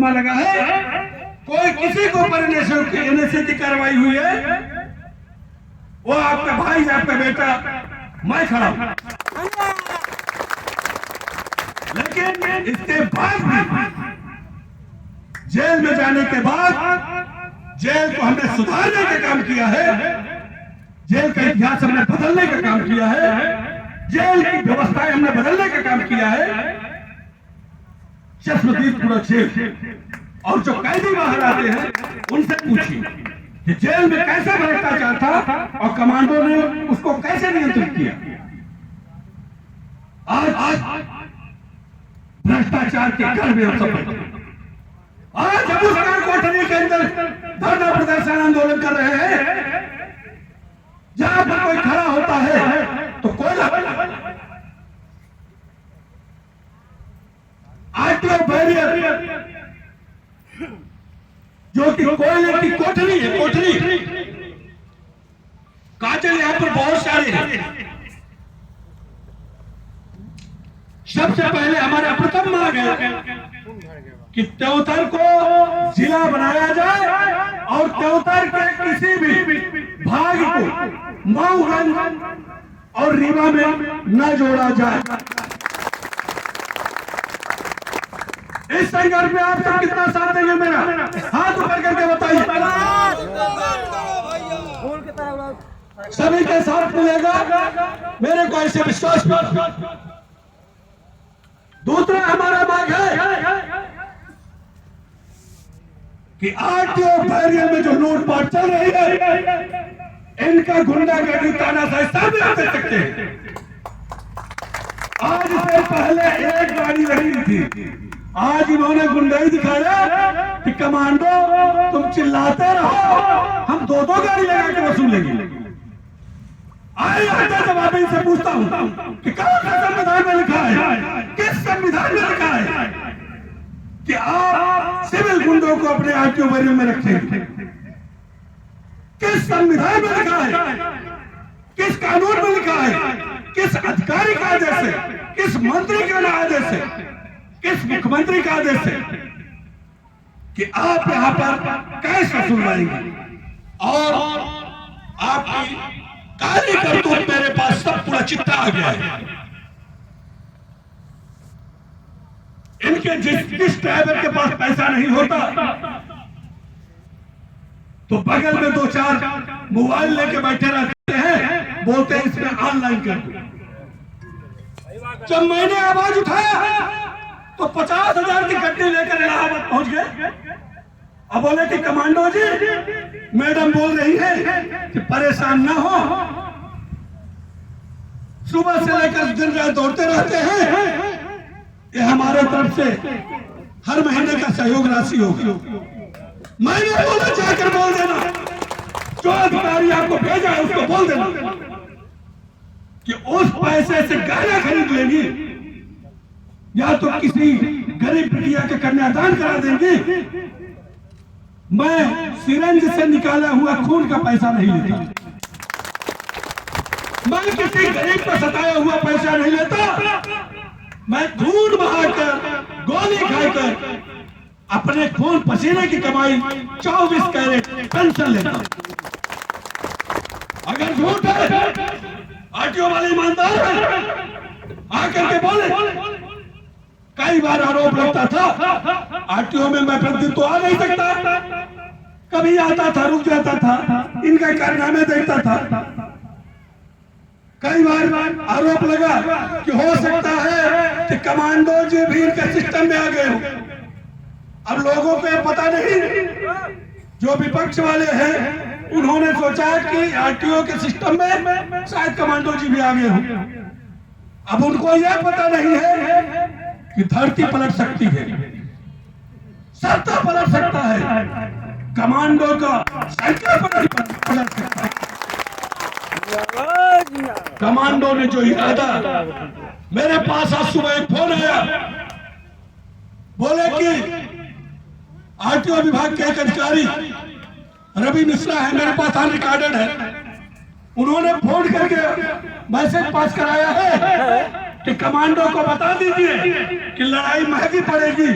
मुकदमा लगा है, कोई किसी को पर एनएसए की कार्रवाई हुई है, वो आपका भाई, आपका बेटा, मैं खड़ा हूं। लेकिन इसके बाद भी जेल में जाने के बाद जेल को हमने सुधारने का काम किया है, जेल का इतिहास हमने बदलने का काम किया है, जेल की व्यवस्थाएं हमने बदलने का काम किया है। चश्मदीदपुरा जेल और जो कैदी बाहर आते हैं उनसे पूछिए कि जेल में कैसे भ्रष्टाचार था और कमांडो ने उसको कैसे नियंत्रित किया। आज भ्रष्टाचार के घर में हम सब बैठे, आज हम उस कोठरी के अंदर धरना प्रदर्शन आंदोलन कर रहे हैं, जहां पर कोई खड़ा होता है तो कोयला, आरटीओ बैरियर जो कि कोयले की कोठरी है, कोठरी काजल यहां पर बहुत सारे हैं। सबसे पहले हमारा प्रथम मांग है कि त्योतर को जिला बनाया जाए और त्योतर के किसी भी भाग को मऊगंज और रीवा में न जोड़ा जाए। इस संघर्ष में आप सब कितना साथ देंगे? मेरा हाथ ऊपर करके बताइए। सभी के साथ मिलेगा, मेरे को ऐसे विश्वास में। दूसरा हमारा मांग है कि आरटीओ बैरियर में जो लूटपाट चल रही है, इनका गुंडागर्दी तानाशाही सामने आ सकते हैं। आज से पहले एक गाड़ी लगी थी, आज इन्होंने गुंडाई दिखाया कि कमांडो तुम चिल्लाते रहो, हम दो गाड़ी लगा के वसूलेंगे। आए आता जवाब इनसे पूछता हूं कि कौन सा संविधान में लिखा है, किस संविधान में लिखा है कि आप सिविल गुंडों को अपने आरटीओ बैरियर में रखेंगे? किस संविधान में लिखा है, किस कानून में लिखा है, किस अधिकारी का आदेश है, किस मंत्री का आदेश है, किस मुख्यमंत्री का आदेश है कि आप यहां पर कैसे वसूलवाएंगे? और आपकी कार्य करतूत मेरे पास सब पूरा चिट्ठा आ गया है। इनके जिस ड्राइवर के पास पैसा नहीं होता तो बगल में दो चार मोबाइल लेके बैठे रहते हैं, बोलते हैं इसमें ऑनलाइन कर दो। जब मैंने आवाज उठाया तो 50,000 की गड्डी लेकर इलाहाबाद पहुंच गए। अब बोले कि कमांडो जी, मैडम बोल रही है कि परेशान ना हो, सुबह से लेकर दिन रात दौड़ते रहते हैं, ये हमारे तरफ से हर महीने का सहयोग राशि होगी। मैंने बोला जाकर बोल देना, जो अधिकारी आपको भेजा है उसको बोल देना कि उस पैसे से गहना खरीद लेंगी या तो किसी गरीब बिटिया के कन्यादान करा देंगी। मैं सिरंज से निकाला हुआ खून का पैसा नहीं लेता, मैं किसी गरीब का सताया हुआ पैसा नहीं लेता, मैं खून बहाकर, गोली खाकर अपने खून पसीने की कमाई 24 कैरेट पेंशन लेता हूं। अगर झूठ है, आरटीओ वाले ईमानदार है, आकर के बोले। कई बार आरोप लगता था आरटीओ में मैं प्रतिदिन तो आ नहीं सकता, कभी आता था, रुक जाता था, इनका कारनामे देखता था। कई बार आरोप लगा कि हो सकता है कि कमांडो जी भी इनके सिस्टम में आ गए हो। अब लोगों को पता नहीं, जो विपक्ष वाले हैं उन्होंने सोचा कि आरटीओ के सिस्टम में शायद कमांडो जी भी आ गए हो। अब उनको यह पता नहीं है कि धरती पलट सकती है, सत्ता पलट सकता है, कमांडो का साइकिल पलट सकता है। कमांडो ने जो इरादा, मेरे पास आज सुबह एक फोन आया, बोले कि आरटीओ विभाग के एक अधिकारी रवि मिश्रा है, मेरे पास ऑन रिकॉर्डेड है, उन्होंने फोन करके मैसेज पास कराया है कि कमांडो को बता दीजिए कि लड़ाई महंगी पड़ेगी,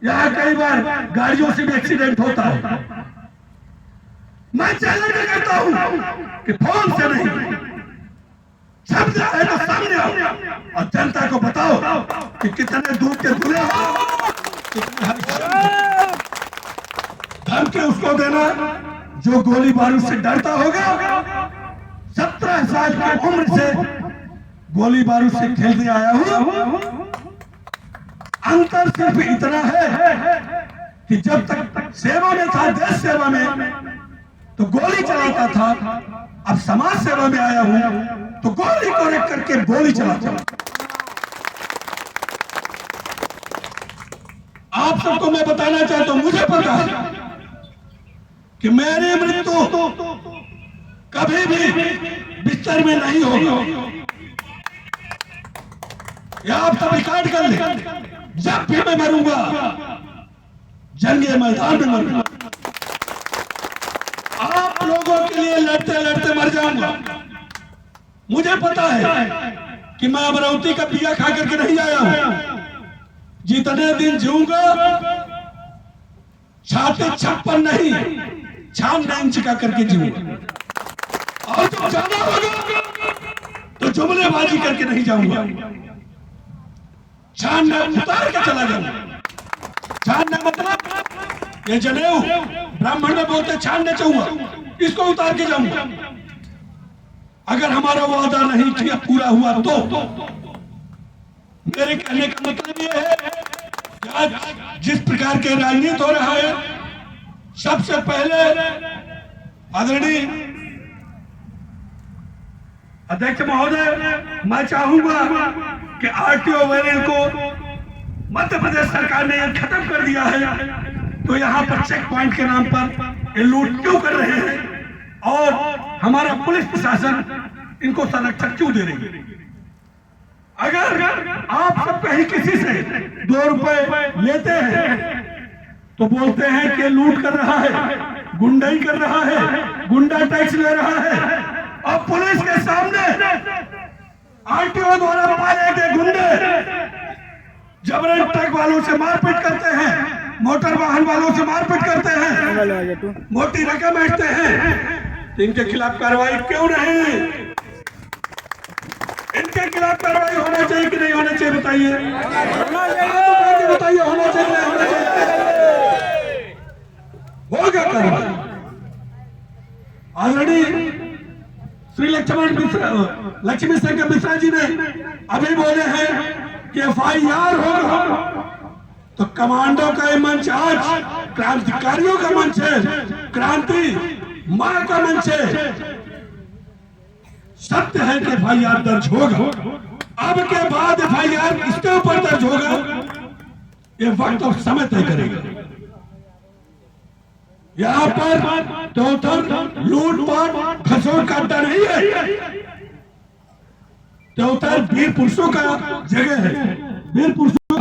यहाँ कई बार गाड़ियों से भी एक्सीडेंट होता है। मैं चैलेंज करता हूं कि फोन से नहीं, शब्द है तो सामने आओ और जनता को बताओ कि कितने दूर के दूल्हे हो, धमकी उसको देना जो गोली बारूद से डरता होगा। 17 साल की उम्र से गोली बारूद से खेलते आया हूं। अंतर सिर्फ इतना है कि जब तक सेवा में था, देश सेवा में, तो गोली चलाता था। अब समाज सेवा में आया हूं तो गोली को रख करके गोली चलाता हूं। आप सबको मैं बताना चाहता हूं, मुझे पता है कि मेरी मृत्यु कभी भी बिस्तर में नहीं होगी। ये आप सब रिकॉर्ड कर ले। जब भी मैं मरूंगा जंगे मैदान में मरूंगा। आप लोगों के लिए लड़ते लड़ते मर जाऊंगा। मुझे पता है कि मैं अमरावती का पिया खा करके नहीं आया हूं। जितने दिन जीऊंगा छाती 56 नहीं, 96 इंच का करके जीऊंगा। और जब जाना होगा तो जुमलेबाजी करके नहीं जाऊंगा। छान उतार के चला जाऊंगा। छान मतलब ये जनेऊ ब्राह्मण में बोलते छानने चाहूंगा, इसको उतार के जाऊंगा। अगर हमारा वादा नहीं किया पूरा हुआ तो मेरे कहने का मतलब ये है कि आज जिस प्रकार के राजनीति हो रहा है, सबसे पहले आदरणीय अध्यक्ष महोदय, मैं चाहूंगा कि आरटीओ वेरिएंट को मध्य प्रदेश सरकार ने यह खत्म कर दिया है, तो यहाँ पर चेक पॉइंट के नाम पर ये लूट क्यों कर रहे हैं और हमारा पुलिस प्रशासन इनको संरक्षण क्यों दे रही है? अगर आप सब कहीं किसी से 2 रुपए लेते हैं तो बोलते हैं कि लूट कर रहा है, गुंडाई कर रहा है, गुंडा टैक्स ले रहा है। और पुलिस के सामने आरटीओ द्वारा पाले गए गुंडे जबरन ट्रक वालों से मारपीट करते हैं, मोटर वाहन वालों से मारपीट करते हैं, मोटी रकम ऐंठते हैं, तो इनके खिलाफ कार्रवाई क्यों नहीं? इनके खिलाफ कार्रवाई होना चाहिए कि नहीं होना चाहिए? बताइए, बताइए होना चाहिए नहीं होना चाहिए? होगा कार्रवाई। ऑलरेडी श्री लक्ष्मी शंकर मिश्रा जी ने अभी बोले हैं कि FIR होगा, तो कमांडो का ये मंच आज क्रांतिकारियों का मंच है, क्रांति मां का मंच है। सत्य है कि FIR दर्ज होगा। अब के बाद FIR किसके ऊपर दर्ज होगा ये वक्त और समय तय करेगा। यहाँ पर त्योतर लूटपाट खसों का अड्डा नहीं है। त्योतर वीर पुरुषों का जगह है। वीर पुरुषों